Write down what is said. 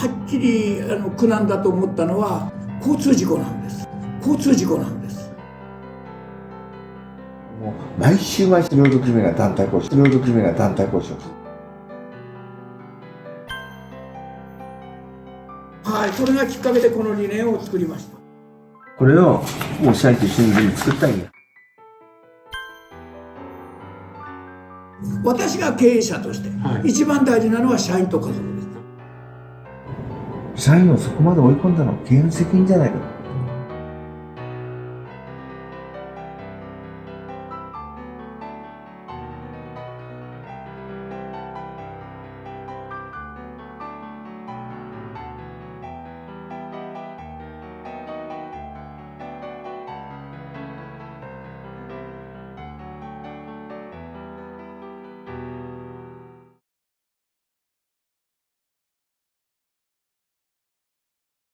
はっきり苦難だと思ったのは交通事故なんです。交通事故なんです。もう毎週労働組合が団体交渉、労働組合が団体交渉。はい、それがきっかけでこの理念を作りました。これをもう社員と一緒に作ったんや。私が経営者として、一番大事なのは社員と家族です。社員をそこまで追い込んだのは経営の責任じゃないかと。